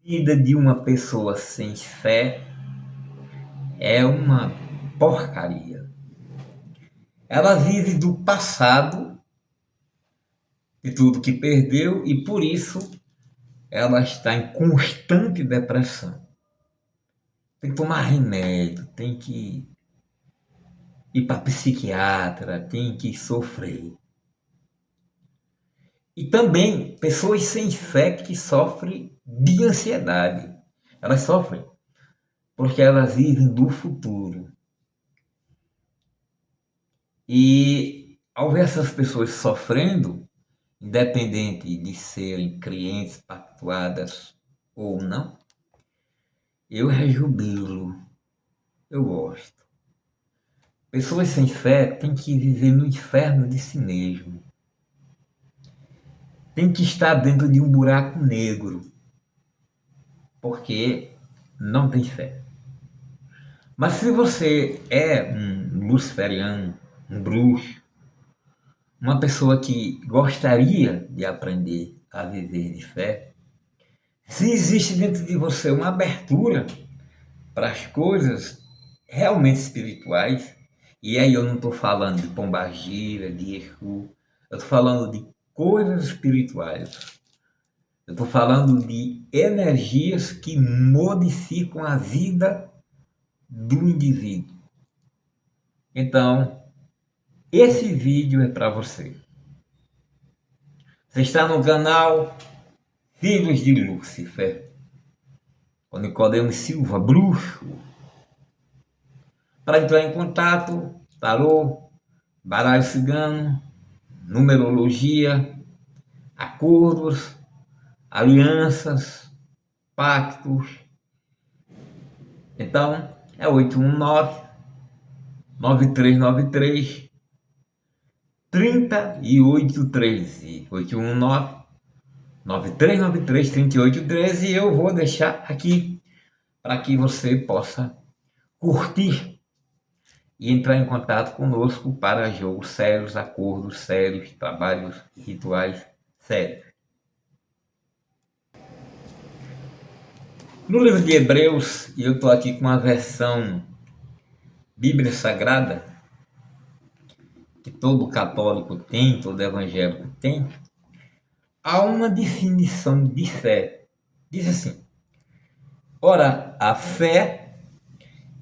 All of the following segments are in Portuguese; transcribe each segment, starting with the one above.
Vida de uma pessoa sem fé é uma porcaria. Ela vive do passado, de tudo que perdeu, e por isso ela está em constante depressão. Tem que tomar remédio, tem que ir para psiquiatra, tem que sofrer. E também pessoas sem fé que sofrem de ansiedade. Elas sofrem porque elas vivem do futuro. E ao ver essas pessoas sofrendo, independente de serem crentes, pactuadas ou não, eu rejubilo, eu gosto. Pessoas sem fé têm que viver no inferno de si mesmo. Tem que estar dentro de um buraco negro, porque não tem fé. Mas se você é um luciferiano, um bruxo, uma pessoa que gostaria de aprender a viver de fé, se existe dentro de você uma abertura para as coisas realmente espirituais, e aí eu não estou falando de pombagira, de Exu, eu estou falando de coisas espirituais. Eu estou falando de energias que modificam a vida do indivíduo. Então, esse vídeo é para você. Você está no canal Filhos de Lúcifer, com Nicodemo Silva, bruxo. Para entrar em contato, tarô, baralho cigano, numerologia, acordos, alianças, pactos. Então, é 819-9393 3813. 819-9393 3813. E eu vou deixar aqui para que você possa curtir e entrar em contato conosco para jogos sérios, acordos sérios, trabalhos rituais sérios. No livro de Hebreus, e eu estou aqui com a versão Bíblia Sagrada, que todo católico tem, todo evangélico tem, há uma definição de fé. Diz assim: ora, a fé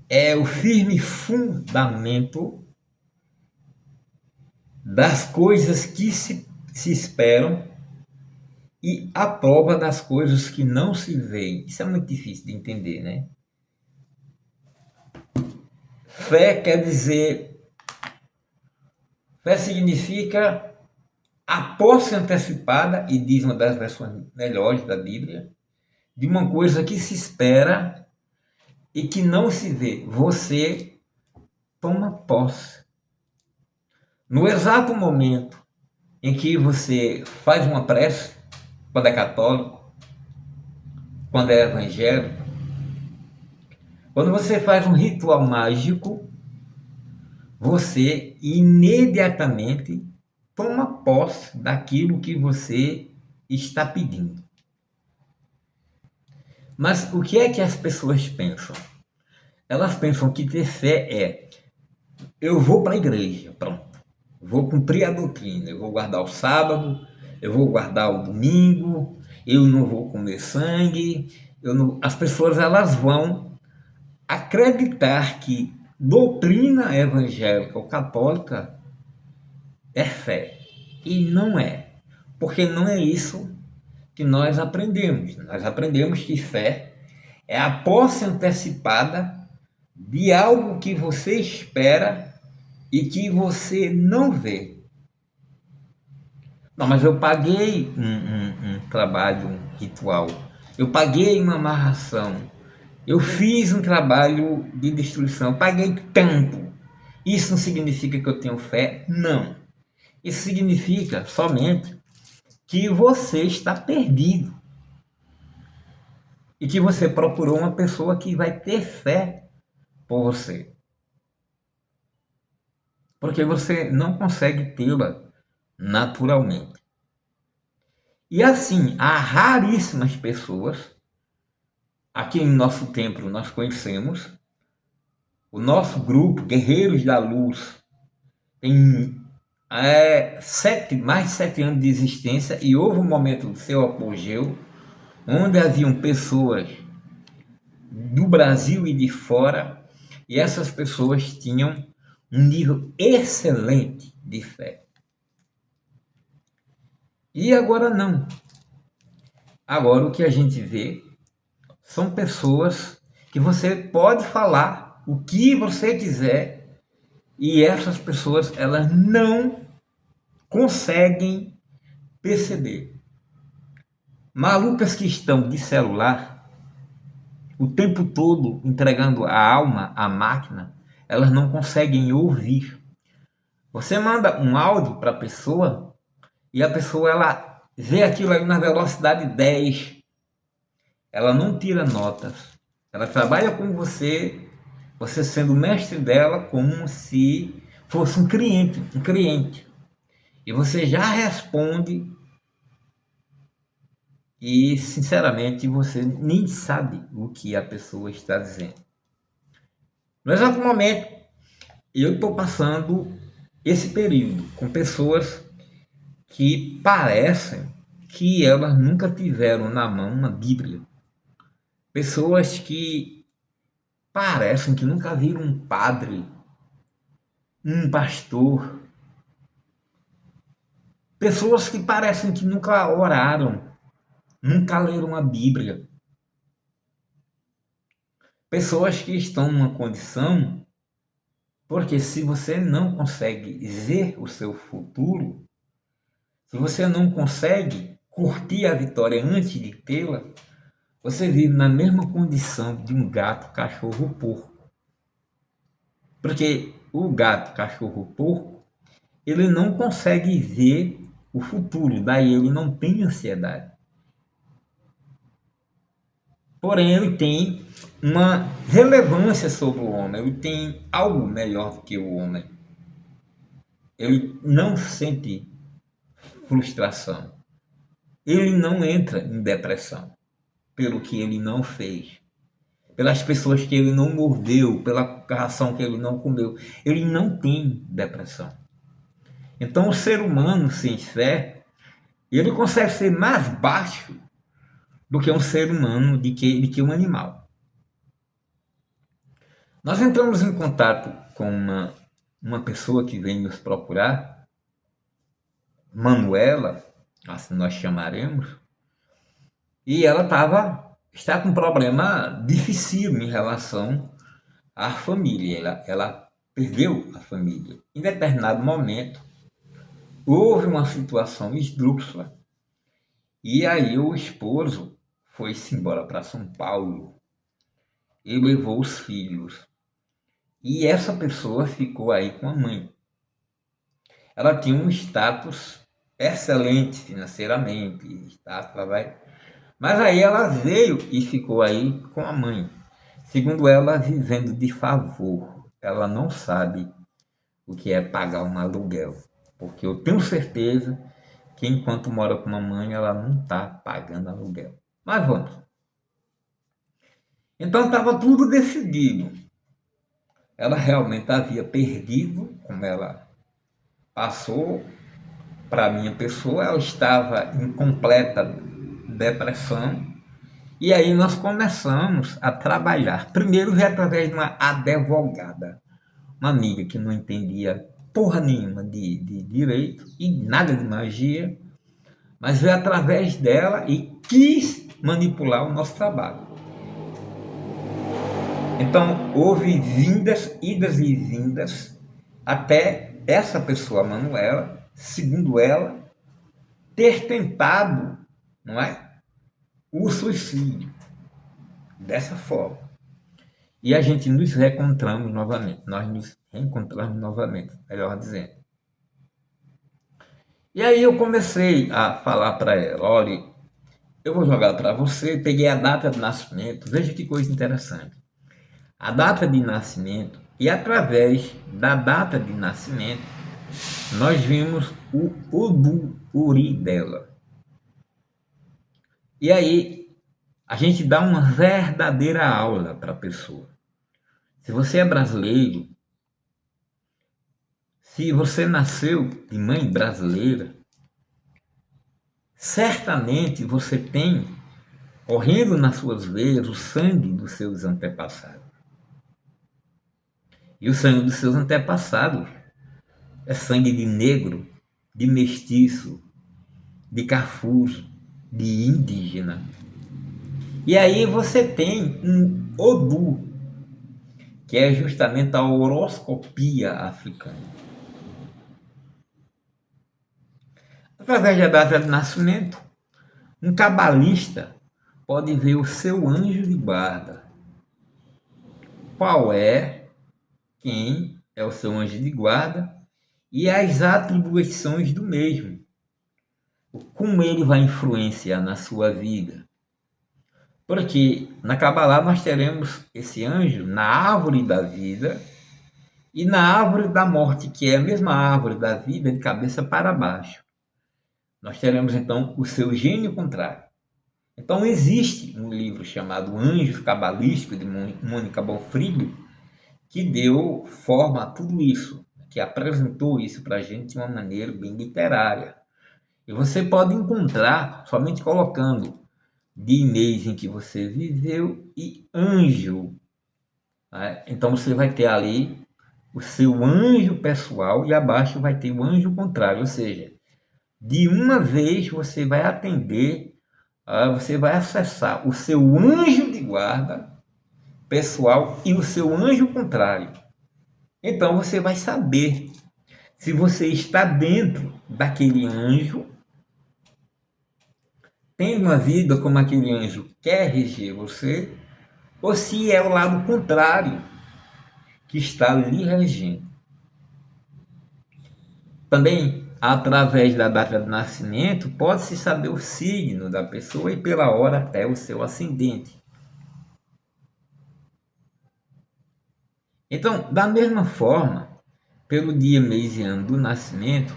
é o firme fundamento das coisas que se esperam e a prova das coisas que não se veem. Isso é muito difícil de entender, né? Fé quer dizer, fé significa a posse antecipada, e diz uma das versões melhores da Bíblia, de uma coisa que se espera e que não se vê. Você toma posse. No exato momento em que você faz uma prece, quando é católico, quando é evangélico, quando você faz um ritual mágico, você imediatamente toma posse daquilo que você está pedindo. Mas o que é que as pessoas pensam? Elas pensam que ter fé é: eu vou para a igreja, pronto, vou cumprir a doutrina, eu vou guardar o sábado, eu vou guardar o domingo, eu não vou comer sangue. As pessoas elas vão acreditar que doutrina evangélica ou católica é fé. E não é. Porque não é isso que nós aprendemos. Nós aprendemos que fé é a posse antecipada de algo que você espera e que você não vê. Não, mas eu paguei um trabalho, um ritual. Eu paguei uma amarração. Eu fiz um trabalho de destruição. Paguei tanto. Isso não significa que eu tenho fé? Não. Isso significa somente que você está perdido. E que você procurou uma pessoa que vai ter fé por você. Porque você não consegue tê-la naturalmente. E assim, há raríssimas pessoas aqui no nosso templo nós conhecemos, o nosso grupo Guerreiros da Luz tem mais de 7 anos de existência e houve um momento do seu apogeu onde haviam pessoas do Brasil e de fora, e essas pessoas tinham um nível excelente de fé. E agora não. Agora o que a gente vê são pessoas que você pode falar o que você quiser e essas pessoas elas não conseguem perceber. Malucas que estão de celular o tempo todo entregando a alma à máquina, elas não conseguem ouvir. Você manda um áudio para a pessoa e a pessoa ela vê aquilo aí na velocidade 10. Ela não tira notas. Ela trabalha com você, você sendo mestre dela como se fosse um cliente. E você já responde e, sinceramente, você nem sabe o que a pessoa está dizendo. No exato momento, eu estou passando esse período com pessoas que parecem que elas nunca tiveram na mão uma Bíblia. Pessoas que parecem que nunca viram um padre, um pastor. Pessoas que parecem que nunca oraram, nunca leram a Bíblia. Pessoas que estão numa condição, porque se você não consegue ver o seu futuro, se você não consegue curtir a vitória antes de tê-la, você vive na mesma condição de um gato, cachorro, porco. Porque o gato, cachorro, porco, ele não consegue ver o futuro, daí ele não tem ansiedade. Porém, ele tem uma relevância sobre o homem, ele tem algo melhor do que o homem. Ele não sente frustração. Ele não entra em depressão pelo que ele não fez, pelas pessoas que ele não mordeu, pela ração que ele não comeu. Ele não tem depressão. Então, o ser humano sem fé, ele consegue ser mais baixo do que um ser humano, de que um animal. Nós entramos em contato com uma pessoa que vem nos procurar, Manuela, assim nós chamaremos, e ela está com um problema difícil em relação à família. Ela perdeu a família. Em determinado momento, houve uma situação esdrúxula, e aí o esposo foi-se embora para São Paulo e levou os filhos. E essa pessoa ficou aí com a mãe. Ela tinha um status excelente financeiramente, mas aí ela veio e ficou aí com a mãe. Segundo ela, vivendo de favor. Ela não sabe o que é pagar um aluguel, porque eu tenho certeza que enquanto mora com a mãe, ela não está pagando aluguel. Mas vamos. Então estava tudo decidido. Ela realmente havia perdido, como ela passou para a minha pessoa, ela estava em completa depressão. E aí nós começamos a trabalhar. Primeiro veio através de uma advogada, uma amiga que não entendia porra nenhuma de direito e nada de magia, mas veio através dela e quis manipular o nosso trabalho. Então, houve idas e vindas, até essa pessoa, Manuela, segundo ela, ter tentado, não é, o suicídio, dessa forma. E a gente nos reencontramos novamente, melhor dizendo. E aí eu comecei a falar para ela, olha, eu vou jogar para você, peguei a data de nascimento, veja que coisa interessante. A data de nascimento, e através da data de nascimento, nós vimos o Odu Uri dela. E aí a gente dá uma verdadeira aula para a pessoa. Se você é brasileiro, se você nasceu de mãe brasileira, certamente você tem, correndo nas suas veias, o sangue dos seus antepassados. E o sangue dos seus antepassados é sangue de negro, de mestiço, de cafuso, de indígena. E aí você tem um Odu, que é justamente a horoscopia africana. Através da data de nascimento, um cabalista pode ver o seu anjo de guarda. Qual é, quem é o seu anjo de guarda e as atribuições do mesmo. Como ele vai influenciar na sua vida. Porque na Kabbalah nós teremos esse anjo na árvore da vida e na árvore da morte, que é a mesma árvore da vida de cabeça para baixo. Nós teremos então o seu gênio contrário. Então existe um livro chamado Anjos Cabalísticos, de Mônica Bonfilho, que deu forma a tudo isso, que apresentou isso para a gente de uma maneira bem literária. E você pode encontrar somente colocando de mês em que você viveu e anjo. Né? Então você vai ter ali o seu anjo pessoal e abaixo vai ter o anjo contrário, ou seja, de uma vez você vai atender, você vai acessar o seu anjo de guarda pessoal e o seu anjo contrário. Então você vai saber se você está dentro daquele anjo, tem uma vida como aquele anjo quer reger você, ou se é o lado contrário que está lhe regendo. Também, através da data de nascimento, pode-se saber o signo da pessoa e pela hora até o seu ascendente. Então, da mesma forma, pelo dia, mês e ano do nascimento,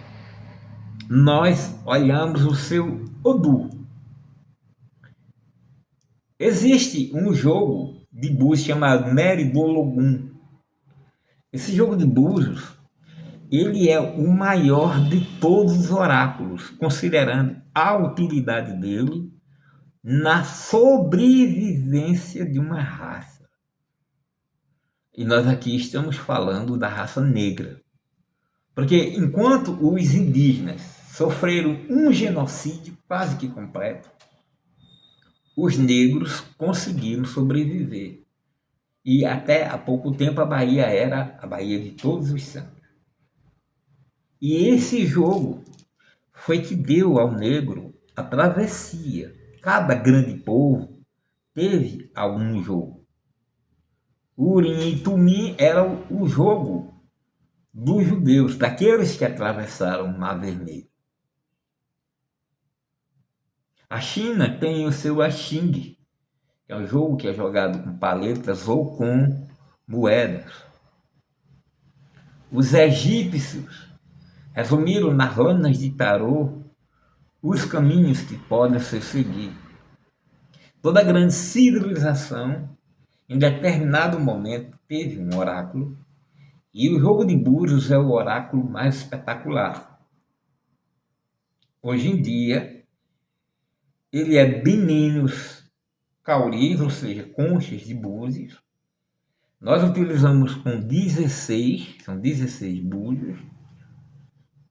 nós olhamos o seu Odu. Existe um jogo de búzios chamado Meridologum. Esse jogo de búzios, ele é o maior de todos os oráculos, considerando a utilidade dele na sobrevivência de uma raça. E nós aqui estamos falando da raça negra. Porque enquanto os indígenas sofreram um genocídio quase que completo, os negros conseguiram sobreviver. E até há pouco tempo a Bahia era a Bahia de Todos os Santos. E esse jogo foi que deu ao negro a travessia. Cada grande povo teve algum jogo. Urim e Tumim era o jogo dos judeus, daqueles que atravessaram o Mar Vermelho. A China tem o seu Axing, que é um jogo que é jogado com paletas ou com moedas. Os egípcios resumiram nas lâminas de tarô os caminhos que podem ser seguidos. Toda grande civilização, em determinado momento, teve um oráculo, e o jogo de búzios é o oráculo mais espetacular. Hoje em dia, ele é bininos cauris, ou seja, conchas de búzios. Nós utilizamos com 16, são 16 búzios,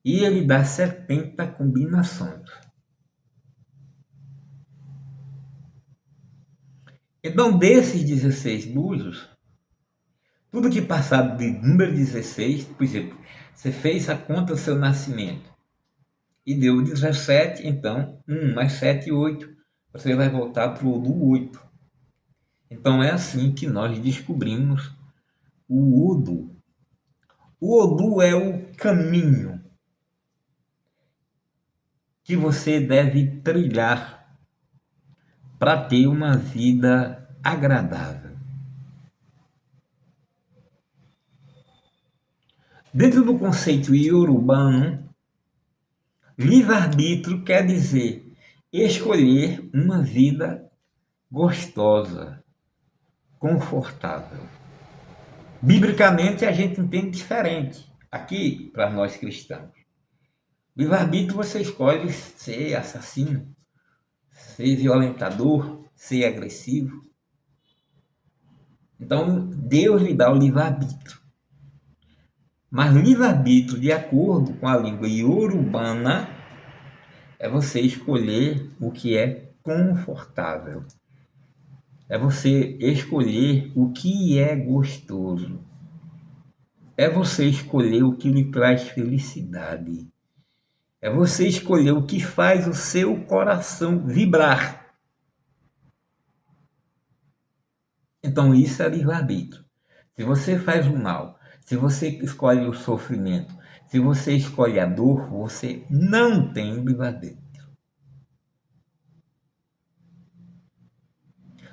e ele dá 70 combinações. Então, desses 16 búzios, tudo que passar de número 16, por exemplo, você fez a conta do seu nascimento e deu 17, então 1 mais 7, 8. Você vai voltar para o 8. Então é assim que nós descobrimos o Odu. O Odu é o caminho que você deve trilhar para ter uma vida agradável. Dentro do conceito iorubano, livre-arbítrio quer dizer escolher uma vida gostosa, confortável. Biblicamente a gente entende diferente aqui para nós cristãos. Livre-arbítrio você escolhe ser assassino, ser violentador, ser agressivo. Então Deus lhe dá o livre-arbítrio. Mas livre-arbítrio, de acordo com a língua iorubana, é você escolher o que é confortável. É você escolher o que é gostoso. É você escolher o que lhe traz felicidade. É você escolher o que faz o seu coração vibrar. Então isso é livre-arbítrio. Se você faz o mal, se você escolhe o sofrimento, se você escolhe a dor, você não tem livre-arbítrio.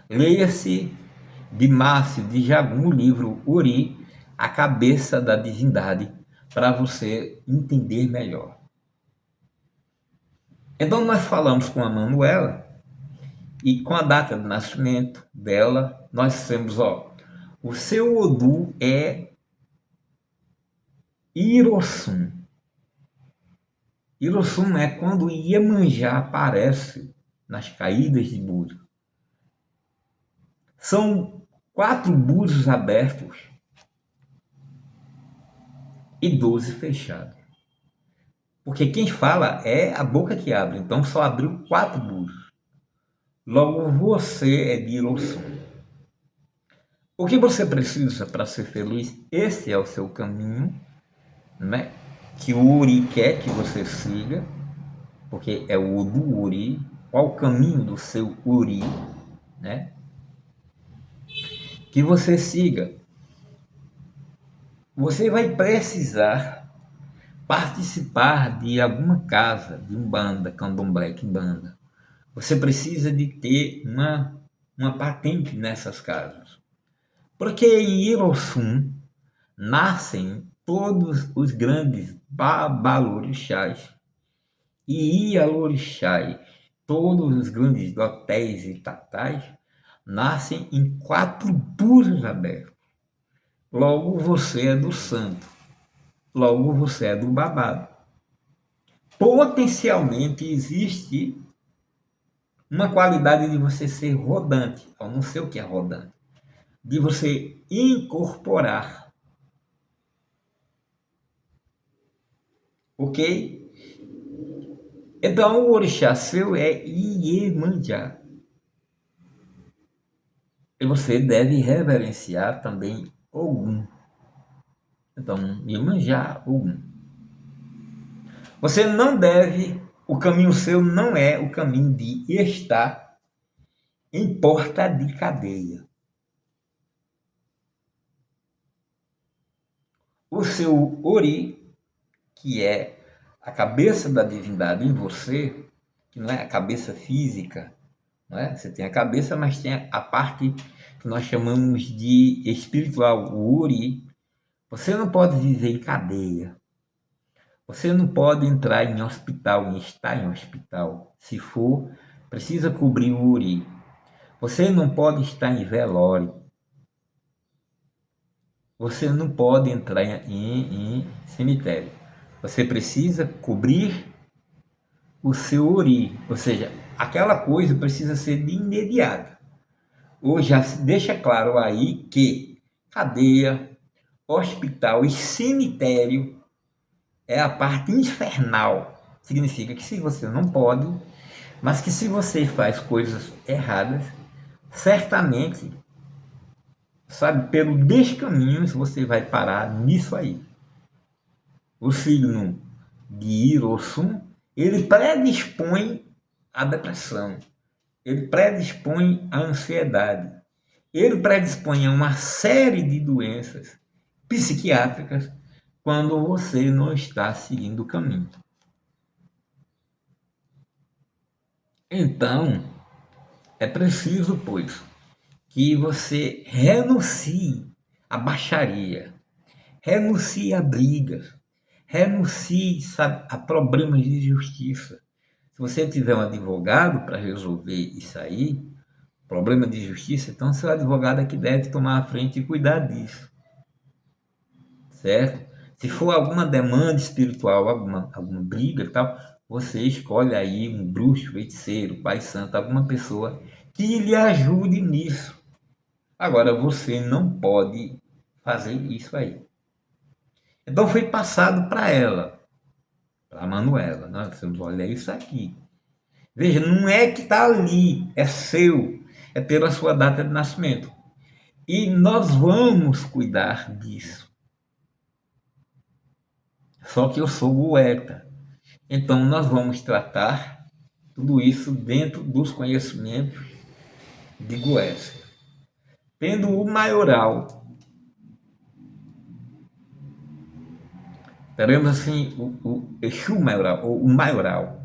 Leia-se de Márcio de Jagum o livro Uri, a cabeça da divindade, para você entender melhor. Então nós falamos com a Manuela e com a data de nascimento dela, nós temos, o seu Odu é Irossum. Irossum é quando Iemanjá aparece nas caídas de búzio. São 4 búzios abertos e 12 fechados. Porque quem fala é a boca que abre, então só abriu 4 búzios. Logo você é de Irossum. O que você precisa para ser feliz? Esse é o seu caminho, né? Que o Uri quer que você siga, porque é o do Uri. Qual o caminho do seu Uri, né? Que você siga. Você vai precisar participar de alguma casa, de umbanda, candomblé, quimbanda. Você precisa de ter uma patente nessas casas. Porque em Irossum nascem todos os grandes babalorixás e ialorixás, todos os grandes hotéis e tatais, nascem em 4 búzios abertos. Logo você é do santo, logo você é do babado. Potencialmente existe uma qualidade de você ser rodante, eu não sei o que é rodante, de você incorporar, ok? Então o orixá seu é Iemanjá. E você deve reverenciar também Ogum. Então, Iemanjá, Ogum. Você não deve, o caminho seu não é o caminho de estar em porta de cadeia. O seu Ori, que é a cabeça da divindade em você, que não é a cabeça física, não é? Você tem a cabeça, mas tem a parte que nós chamamos de espiritual, o Ori. Você não pode viver em cadeia. Você não pode entrar em hospital, em estar em hospital. Se for, precisa cobrir o Uri. Você não pode estar em velório. Você não pode entrar em cemitério. Você precisa cobrir o seu Uri. Ou seja, aquela coisa precisa ser de imediato. Ou já deixa claro aí que cadeia, hospital e cemitério é a parte infernal. Significa que se você não pode, mas que se você faz coisas erradas, certamente, sabe, pelo descaminhos você vai parar nisso aí. O signo de Hirossum, ele predispõe à depressão, ele predispõe à ansiedade, ele predispõe a uma série de doenças psiquiátricas quando você não está seguindo o caminho. Então, é preciso, pois, que você renuncie à baixaria, renuncie a brigas, renuncie, sabe, a problemas de justiça. Se você tiver um advogado para resolver isso aí, problema de justiça, então seu advogado é que deve tomar a frente e cuidar disso, certo? Se for alguma demanda espiritual, alguma briga e tal, você escolhe aí um bruxo, feiticeiro, pai santo, alguma pessoa que lhe ajude nisso. Agora, você não pode fazer isso aí. Então foi passado para ela, para a Manuela, né? Você olha isso aqui. Veja, não é que está ali, é seu, é pela sua data de nascimento. E nós vamos cuidar disso. Só que eu sou poeta. Então nós vamos tratar tudo isso dentro dos conhecimentos de Goécia. Tendo o maioral, teremos assim o Exu maioral, ou o maioral.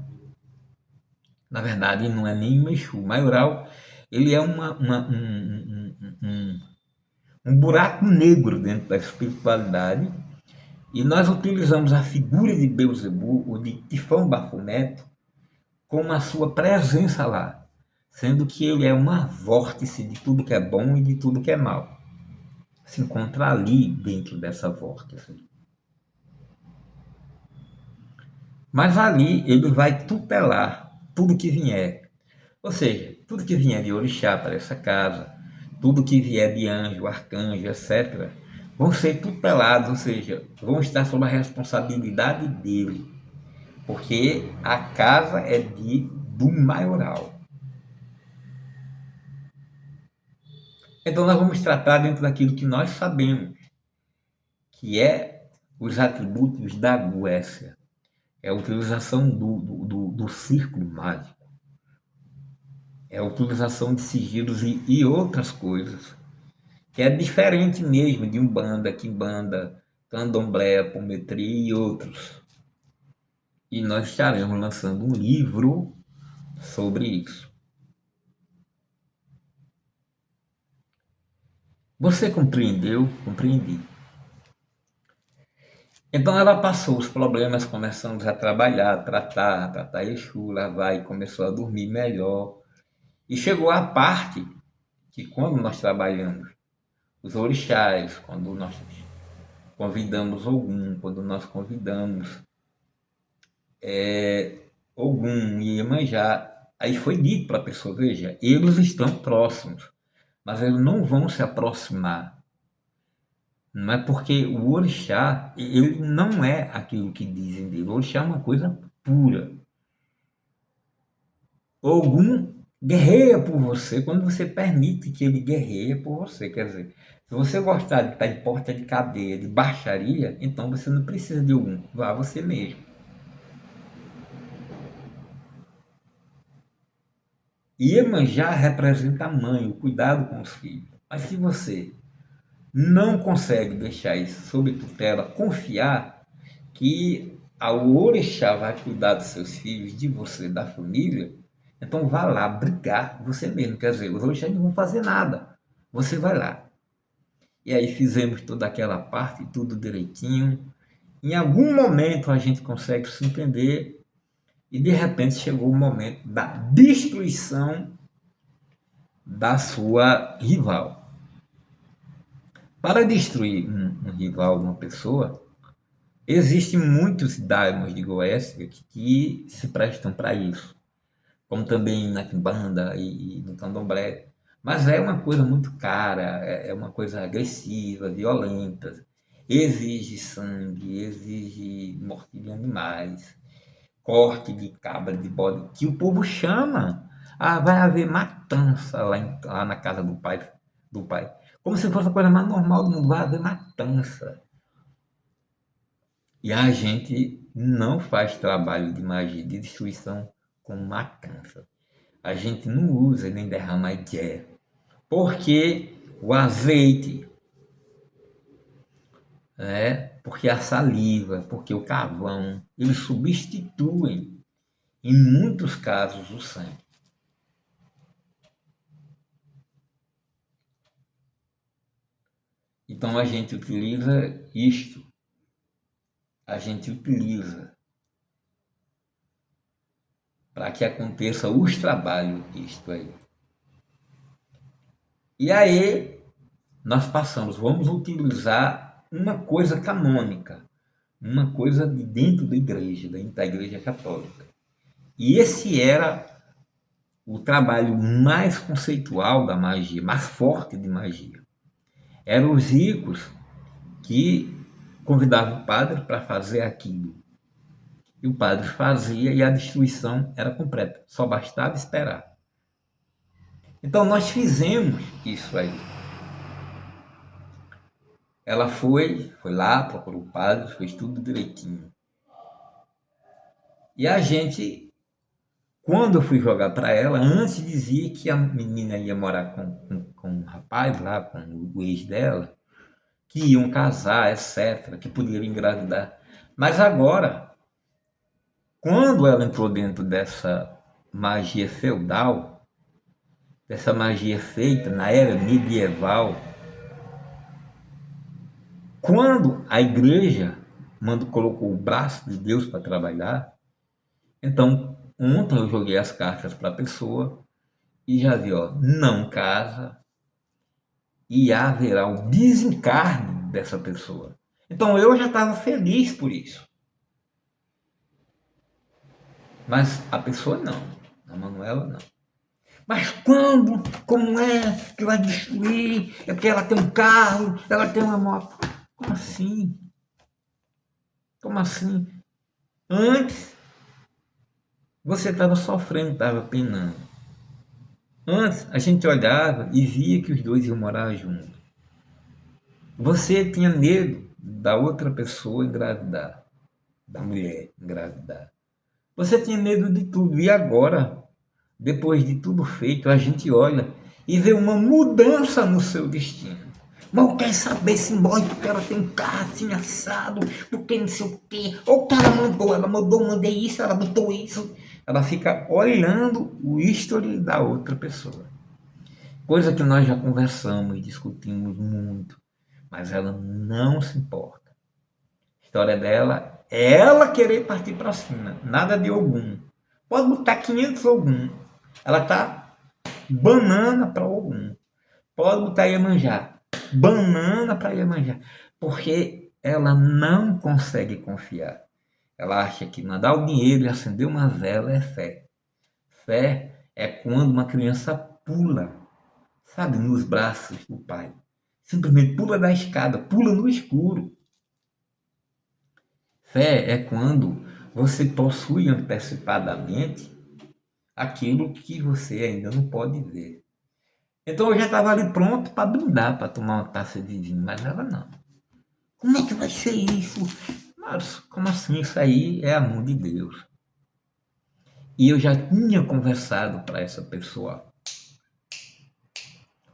Na verdade, não é nem um Exu. O maioral, ele é um buraco negro dentro da espiritualidade. E nós utilizamos a figura de Beelzebub ou de Tifão Bafomet como a sua presença lá, sendo que ele é uma vórtice de tudo que é bom e de tudo que é mal. Se encontra ali dentro dessa vórtice. Mas ali ele vai tutelar tudo que vier. Ou seja, tudo que vier de orixá para essa casa, tudo que vier de anjo, arcanjo, etc., vão ser tutelados, ou seja, vão estar sob a responsabilidade dele, porque a casa é do maioral. Então nós vamos tratar dentro daquilo que nós sabemos, que é os atributos da Goécia, é a utilização do círculo mágico, é a utilização de sigilos e outras coisas, que é diferente mesmo de Umbanda, Quimbanda, Candomblé, Apometria e outros. E nós estaremos lançando um livro sobre isso. Você compreendeu? Compreendi. Então ela passou os problemas, começamos a trabalhar, tratar Exu, lá vai, começou a dormir melhor. E chegou a parte que quando nós trabalhamos os orixás, quando nós convidamos Ogum, quando nós convidamos Ogum e Iemanjá, aí foi dito para a pessoa, veja, eles estão próximos, mas eles não vão se aproximar. Não é porque o orixá, ele não é aquilo que dizem dele. O orixá é uma coisa pura. Ogum guerreia por você quando você permite que ele guerreie por você. Quer dizer, se você gostar de estar em porta de cadeia, de baixaria, então você não precisa de Ogum. Vá você mesmo. Iemanjá representa a mãe, o cuidado com os filhos. Mas se você não consegue deixar isso sob tutela, confiar que o orixá vai cuidar dos seus filhos, de você, da família, então vá lá brigar você mesmo. Quer dizer, os orixás não vão fazer nada. Você vai lá. E aí fizemos toda aquela parte, tudo direitinho. Em algum momento a gente consegue se entender e de repente chegou o momento da destruição da sua rival. Para destruir um rival de uma pessoa, existem muitos daimons de Goécia que se prestam para isso, como também na Quimbanda e no Candomblé. Mas é uma coisa muito cara, é uma coisa agressiva, violenta, exige sangue, exige morte de animais, corte de cabra, de bode, que o povo chama. Ah, vai haver matança lá na casa do pai. Como se fosse a coisa mais normal do mundo, vai haver matança. E a gente não faz trabalho de magia, de destruição com matança. A gente não usa nem derrama Jé, porque o azeite, porque a saliva, porque o carvão, eles substituem, em muitos casos, o sangue. Então a gente utiliza isto, a gente utiliza para que aconteça os trabalhos disto aí. E aí nós passamos, vamos utilizar uma coisa canônica, uma coisa de dentro da igreja católica. E esse era o trabalho mais conceitual da magia, mais forte de magia. Eram os ricos que convidavam o padre para fazer aquilo. E o padre fazia e a destruição era completa. Só bastava esperar. Então nós fizemos isso aí. Ela foi lá, procurou o padre, fez tudo direitinho. E a gente, quando eu fui jogar para ela, antes dizia que a menina ia morar com um rapaz lá, com o ex dela, que iam casar, etc., que poderiam engravidar. Mas agora, quando ela entrou dentro dessa magia feudal, dessa magia feita na era medieval, quando a igreja colocou o braço de Deus para trabalhar, então ontem eu joguei as cartas para a pessoa e já vi, ó, não casa e haverá o desencarne dessa pessoa. Então eu já estava feliz por isso. Mas a pessoa não, a Manuela não. Mas quando? Como é que vai destruir? É porque ela tem um carro, ela tem uma moto. Como assim? Como assim? Antes você estava sofrendo, estava penando. Antes a gente olhava e via que os dois iam morar juntos. Você tinha medo da outra pessoa engravidar, da mulher engravidar. Você tinha medo de tudo. E agora, depois de tudo feito, a gente olha e vê uma mudança no seu destino. Mal quer saber se morre porque ela tem um carro assim assado, porque não sei o quê. Ou que ela mandou, mandei isso, ela botou isso. Ela fica olhando o history da outra pessoa. Coisa que nós já conversamos e discutimos muito, mas ela não se importa. A história dela é ela querer partir para cima, nada de Ogum. Pode botar 500 Ogum. Ela tá banana para Ogum. Pode botar Iemanjá. Banana para Iemanjá. Porque ela não consegue confiar. Ela acha que mandar o dinheiro e acender uma vela é fé. Fé é quando uma criança pula, sabe, nos braços do pai. Simplesmente pula da escada, pula no escuro. Fé é quando você possui antecipadamente aquilo que você ainda não pode ver. Então eu já estava ali pronto para brindar, para tomar uma taça de vinho, mas ela não. Como é que vai ser isso? Mas como assim? Isso aí é amor de Deus. E eu já tinha conversado para essa pessoa,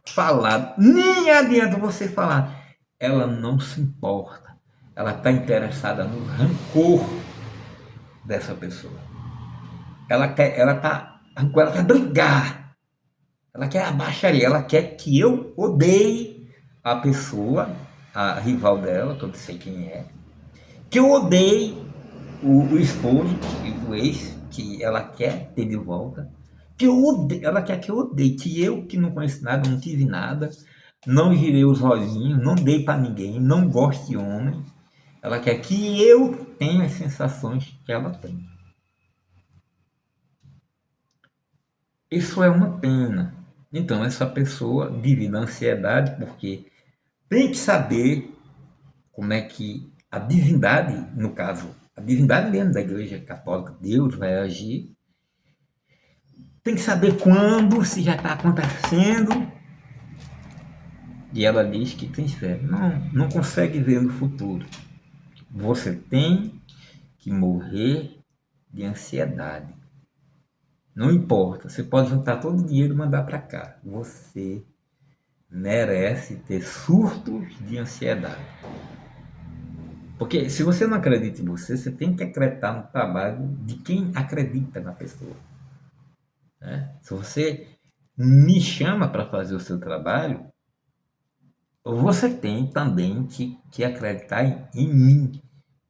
falado, nem adianta você falar. Ela não se importa. Ela está interessada no rancor dessa pessoa. Ela quer brigar. Ela quer a baixaria. Ela quer que eu odeie a pessoa, a rival dela, que eu não sei quem é. Que eu odeie o esposo, o ex, que ela quer ter de volta. Que eu odeie, ela quer que eu odeie. Que eu, que não conheço nada, não tive nada, não girei os olhinhos, não dei para ninguém, não gosto de homem. Ela quer que eu tenha as sensações que ela tem. Isso é uma pena. Então, essa pessoa vive na ansiedade porque tem que saber como é que a divindade, no caso, a divindade mesmo da Igreja Católica, Deus vai agir. Tem que saber quando, se já está acontecendo. E ela diz que tem fé. Não consegue ver no futuro. Você tem que morrer de ansiedade. Não importa, você pode juntar todo o dinheiro e mandar para cá. Você merece ter surtos de ansiedade. Porque se você não acredita em você, você tem que acreditar no trabalho de quem acredita na pessoa. Né? Se você me chama para fazer o seu trabalho, você tem também que acreditar em mim,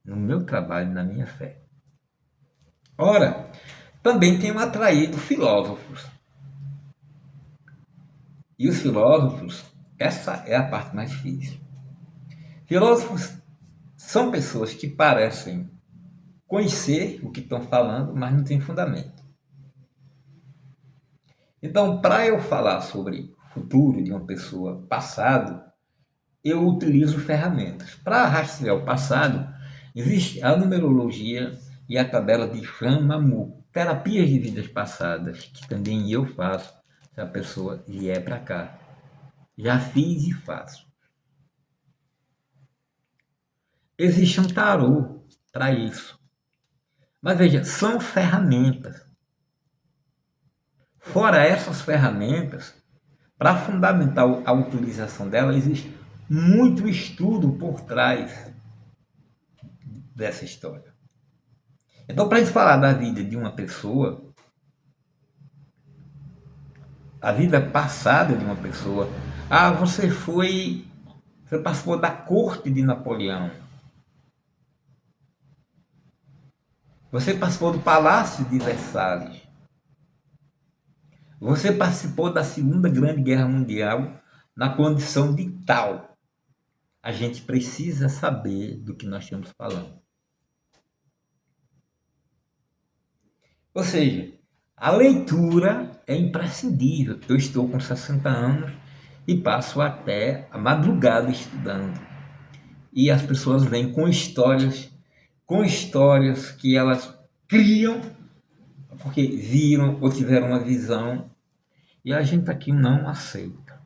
no meu trabalho, na minha fé. Ora, também tenho atraído filósofos. E os filósofos, essa é a parte mais difícil. Filósofos são pessoas que parecem conhecer o que estão falando, mas não tem fundamento. Então, para eu falar sobre o futuro de uma pessoa, passado, eu utilizo ferramentas. Para rastrear o passado, existe a numerologia e a tabela de Famamu, terapias de vidas passadas, que também eu faço se a pessoa vier para cá. Já fiz e faço. Existe um tarô para isso. Mas veja, são ferramentas. Fora essas ferramentas, para fundamentar a utilização dela, existe muito estudo por trás dessa história. Então, para a gente falar da vida de uma pessoa, a vida passada de uma pessoa, você participou da corte de Napoleão, você participou do Palácio de Versalhes, você participou da Segunda Grande Guerra Mundial na condição de tal. A gente precisa saber do que nós estamos falando. Ou seja, a leitura é imprescindível. Eu estou com 60 anos e passo até a madrugada estudando. E as pessoas vêm com histórias que elas criam porque viram ou tiveram uma visão, e a gente aqui não aceita.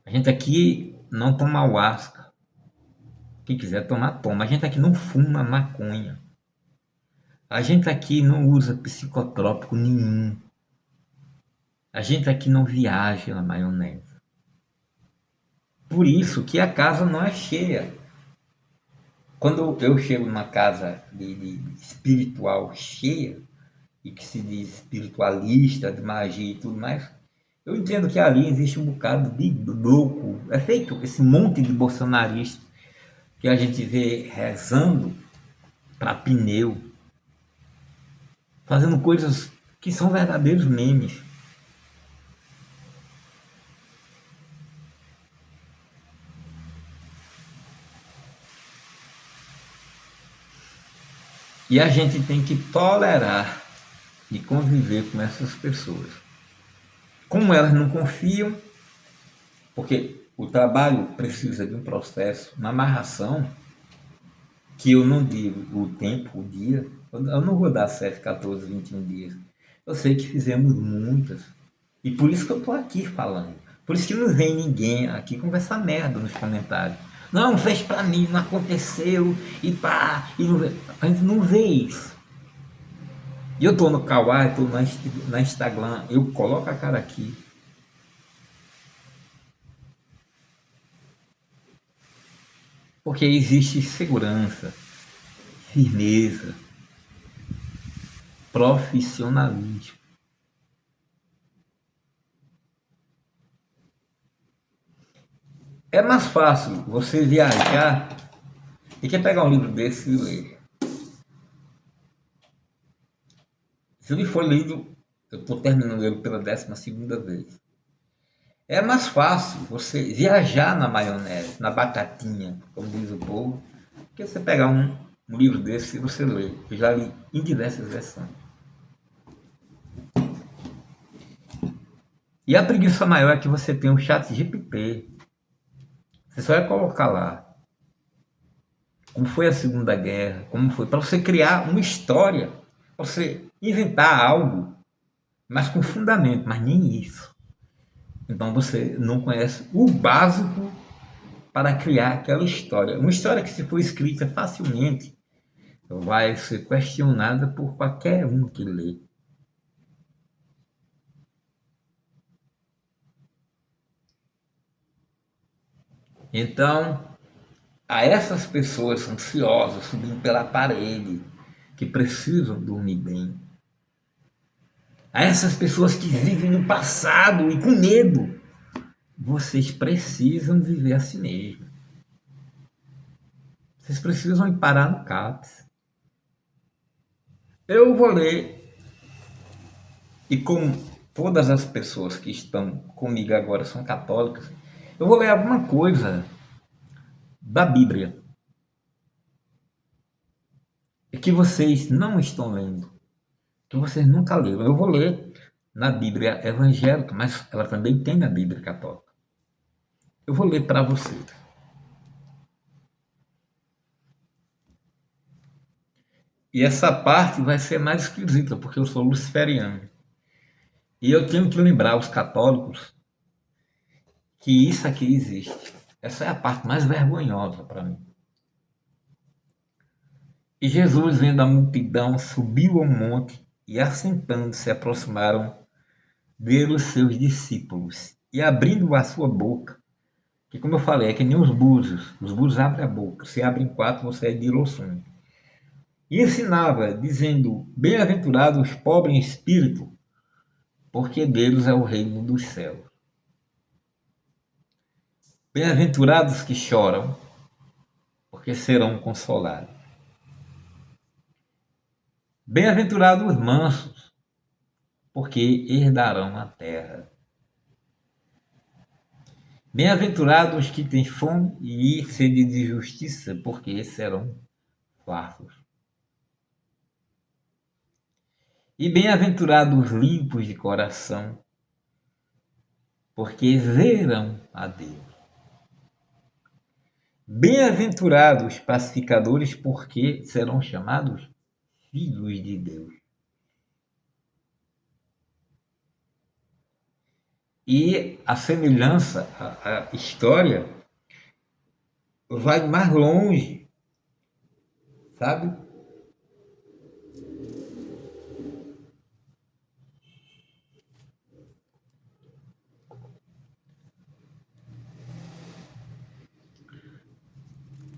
A gente aqui não toma ayahuasca. Quem quiser tomar, toma. A gente aqui não fuma maconha. A gente aqui não usa psicotrópico nenhum. A gente aqui não viaja na maionese. Por isso que a casa não é cheia. Quando eu chego numa casa de espiritual cheia, e que se diz espiritualista, de magia e tudo mais, eu entendo que ali existe um bocado de louco. É feito esse monte de bolsonaristas que a gente vê rezando para pneu, fazendo coisas que são verdadeiros memes. E a gente tem que tolerar e conviver com essas pessoas. Como elas não confiam, porque o trabalho precisa de um processo, uma amarração, que eu não digo o tempo, o dia, eu não vou dar 7, 14, 21 dias. Eu sei que fizemos muitas. E por isso que eu estou aqui falando. Por isso que não vem ninguém aqui conversar merda nos comentários. Não, fez para mim, não aconteceu, e pá, e não, a gente não vê isso. E eu estou no Kawaii, estou na Instagram, eu coloco a cara aqui. Porque existe segurança, firmeza, profissionalismo. É mais fácil você viajar e quer pegar um livro desse e ler. Se ele for lido, eu estou terminando ele pela 12ª vez. É mais fácil você viajar na maionese, na batatinha, como diz o povo, que você pegar um livro desse e você ler. Eu já li em diversas versões. E a preguiça maior é que você tem um chat GPT. Você só vai colocar lá como foi a Segunda Guerra, como foi, para você criar uma história, para você inventar algo, mas com fundamento, mas nem isso. Então você não conhece o básico para criar aquela história. Uma história que, se for escrita facilmente, vai ser questionada por qualquer um que lê. Então, a essas pessoas ansiosas, subindo pela parede, que precisam dormir bem, a essas pessoas que vivem no passado e com medo, vocês precisam viver a si mesmo. Vocês precisam ir parar no CAPS. Eu vou ler, e como todas as pessoas que estão comigo agora são católicas, eu vou ler alguma coisa da Bíblia e que vocês não estão lendo, que vocês nunca leram. Eu vou ler na Bíblia evangélica, mas ela também tem na Bíblia católica. Eu vou ler para vocês. E essa parte vai ser mais esquisita, porque eu sou luciferiano. E eu tenho que lembrar os católicos que isso aqui existe. Essa é a parte mais vergonhosa para mim. E Jesus, vendo a multidão, subiu ao monte e, assentando, se aproximaram dele os seus discípulos. E abrindo a sua boca, que como eu falei, é que nem os búzios abrem a boca, se abrem quatro, você é de loções. E ensinava, dizendo, bem-aventurados os pobres em espírito, porque deles é o reino dos céus. Bem-aventurados que choram, porque serão consolados. Bem-aventurados os mansos, porque herdarão a terra. Bem-aventurados os que têm fome e sede de justiça, porque serão fartos. E bem-aventurados os limpos de coração, porque verão a Deus. Bem-aventurados os pacificadores, porque serão chamados filhos de Deus. E a semelhança, a história, vai mais longe, sabe?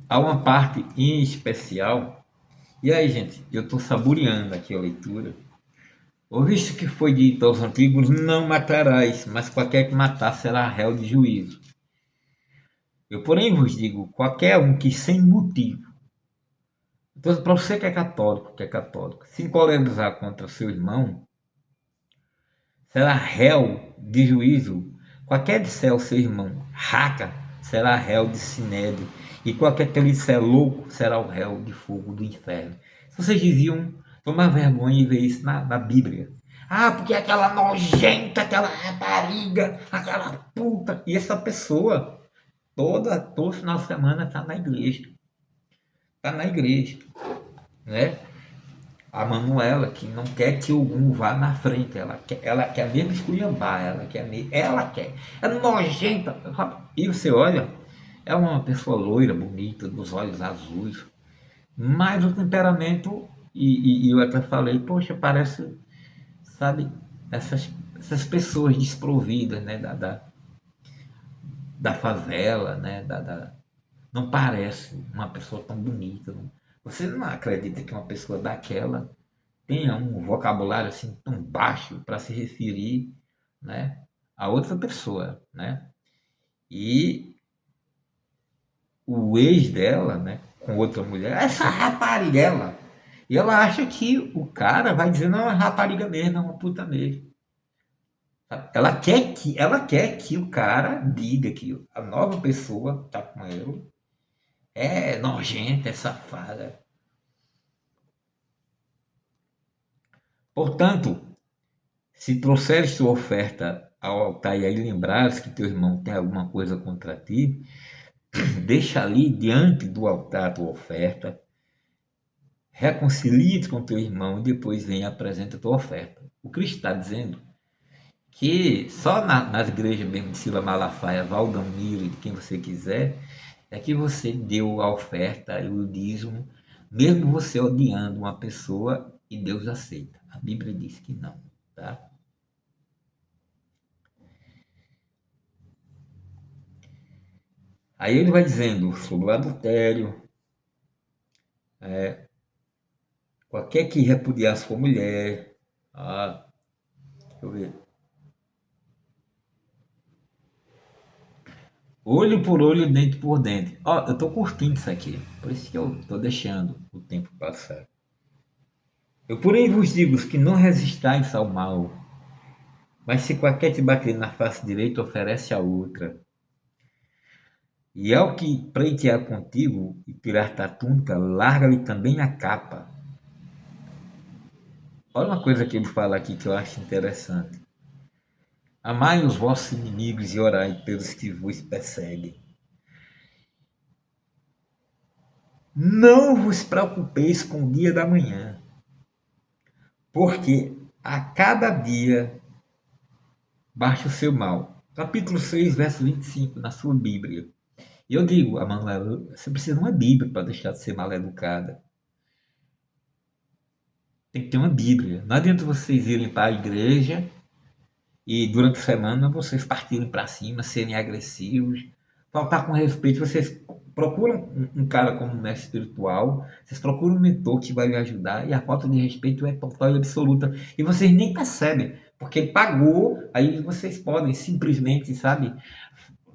Há uma parte em especial, e aí, gente, eu estou saboreando aqui a leitura. Ouvisto que foi dito aos antigos, não matarás, mas qualquer que matar será réu de juízo. Eu, porém, vos digo, qualquer um que sem motivo, então, para você que é católico, se encolerizar contra seu irmão, será réu de juízo. Qualquer disser ao seu irmão, raca, será réu de sinédrio. E qualquer que lhe disser louco, será o réu de fogo do inferno. Vocês diziam, foi uma vergonha ver isso na Bíblia. Ah, porque aquela nojenta, aquela rapariga, aquela puta. E essa pessoa, todo final de semana, está na igreja. Está na igreja, né? A Manuela, que não quer que algum vá na frente, ela quer mesmo esculhambar, ela quer, é nojenta. E você olha, é uma pessoa loira, bonita, dos olhos azuis, mas o temperamento, e eu até falei, poxa, parece, sabe, essas pessoas desprovidas, né, da favela, né, não parece uma pessoa tão bonita. Não. Você não acredita que uma pessoa daquela tenha um vocabulário assim tão baixo para se referir, né, a outra pessoa, né? E o ex dela, né, com outra mulher, essa rapariguela. E ela acha que o cara vai dizer, não, é rapariga mesmo, é uma puta mesmo. Ela quer que o cara diga que a nova pessoa tá com ela é nojenta, é safada. Portanto, se trouxeres tua oferta ao altar e aí lembrares que teu irmão tem alguma coisa contra ti, deixa ali diante do altar a tua oferta, reconcilie-te com teu irmão e depois vem e apresenta a tua oferta. O Cristo está dizendo que só nas igrejas mesmo de Sila Malafaia, Valdomiro, de quem você quiser, é que você deu a oferta e o dízimo, mesmo você odiando uma pessoa e Deus aceita. A Bíblia diz que não, tá? Aí ele vai dizendo sobre o adultério, qualquer que repudiar sua mulher, deixa eu ver, olho por olho, dente por dente. Ó, eu tô curtindo isso aqui, por isso que eu tô deixando o tempo passar. Eu porém vos digo que não resistais ao mal, Mas se qualquer te bater na face direita, oferece a outra. E ao que pleitear contigo e tirar-te a túnica, larga-lhe também a capa. Olha uma coisa que ele fala aqui que eu acho interessante. Amai os vossos inimigos e orai pelos que vos perseguem. Não vos preocupeis com o dia da manhã, porque a cada dia baixa o seu mal. Capítulo 6, verso 25, na sua Bíblia. E eu digo, a Manuela, você precisa de uma Bíblia para deixar de ser mal educada. Tem que ter uma Bíblia. Não adianta vocês irem para a igreja e durante a semana vocês partirem para cima, serem agressivos, faltar com respeito. Vocês procuram um cara como mestre espiritual, vocês procuram um mentor que vai lhe ajudar e a falta de respeito é total e absoluta. E vocês nem percebem, porque ele pagou, aí vocês podem simplesmente, sabe,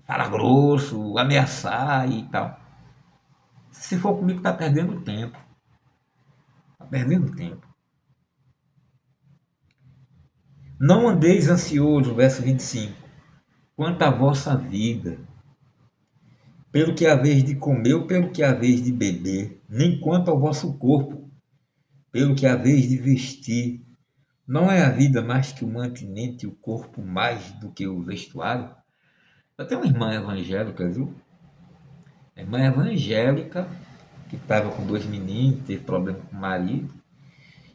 falar grosso, ameaçar e tal. Se for comigo, tá perdendo tempo. Tá perdendo tempo. Não andeis ansioso, verso 25, quanto à vossa vida, pelo que haveis de comer ou pelo que haveis de beber, nem quanto ao vosso corpo, pelo que haveis de vestir. Não é a vida mais que o mantimento e o corpo mais do que o vestuário? Eu tenho uma irmã evangélica, viu? A irmã evangélica que estava com dois meninos, teve problema com o marido,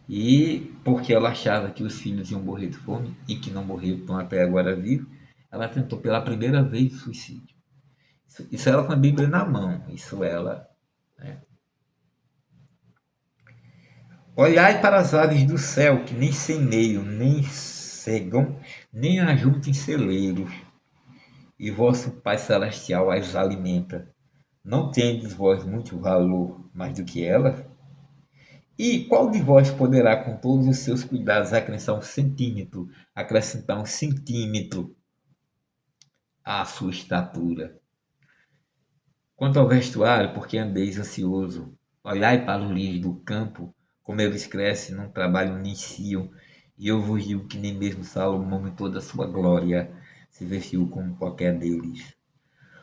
e porque ela achava que os filhos iam morrer de fome e que não morreram, estão até agora vivos, ela tentou pela primeira vez suicídio. Isso ela com a Bíblia na mão, isso ela. Né? Olhai para as aves do céu, que nem semeiam, nem cegam, nem ajuntam em celeiros, e vosso Pai Celestial as alimenta. Não tendes vós muito valor mais do que elas? E qual de vós poderá, com todos os seus cuidados, acrescentar um centímetro à sua estatura? Quanto ao vestuário, porque andeis ansioso, olhai para os lírios do campo, como eles crescem, não trabalham nem ciam, e eu vos digo que nem mesmo Salomão em toda a sua glória se vestiu como qualquer deles.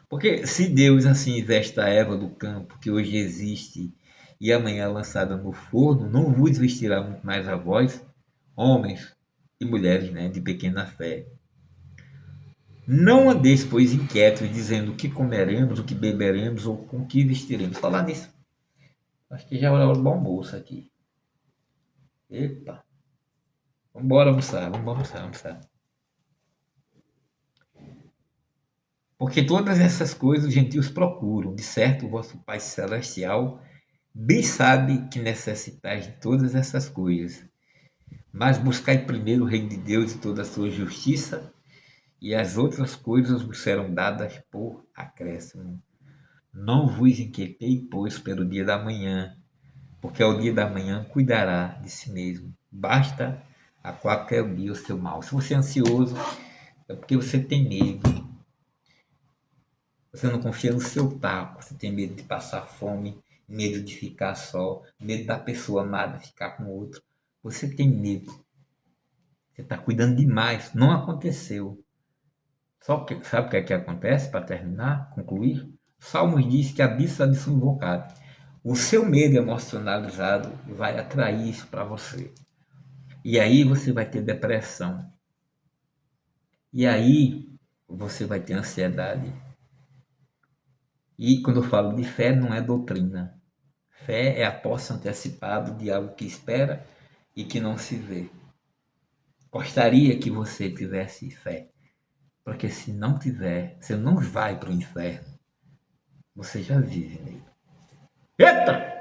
Porque se Deus assim veste a erva do campo, que hoje existe e amanhã é lançada no forno, não vos vestirá muito mais a vós, homens e mulheres, né, de pequena fé. Não andeis, pois, inquietos, dizendo o que comeremos, o que beberemos ou com que vestiremos. Falar nisso. Acho que já é hora do almoço aqui. Epa. Vamos almoçar, vamos almoçar. Porque todas essas coisas os gentios procuram. De certo, o vosso Pai Celestial bem sabe que necessitais de todas essas coisas. Mas buscai primeiro o reino de Deus e toda a sua justiça, e as outras coisas vos serão dadas por acréscimo. Não vos inquietei, pois, pelo dia da manhã, porque ao dia da manhã cuidará de si mesmo. Basta a qualquer dia o seu mal. Se você é ansioso, é porque você tem medo. Você não confia no seu taco, você tem medo de passar fome, medo de ficar só, medo da pessoa amada ficar com outro. Você tem medo. Você está cuidando demais. Não aconteceu. Só que, sabe o que é que acontece para terminar, concluir? Salmos diz que a bista de sua invocada. O seu medo emocionalizado vai atrair isso para você. E aí você vai ter depressão. E aí você vai ter ansiedade. E quando eu falo de fé, não é doutrina. Fé é a posse antecipada de algo que espera e que não se vê. Gostaria que você tivesse fé. Porque se não tiver, você não vai para o inferno. Você já vive nele. Eita!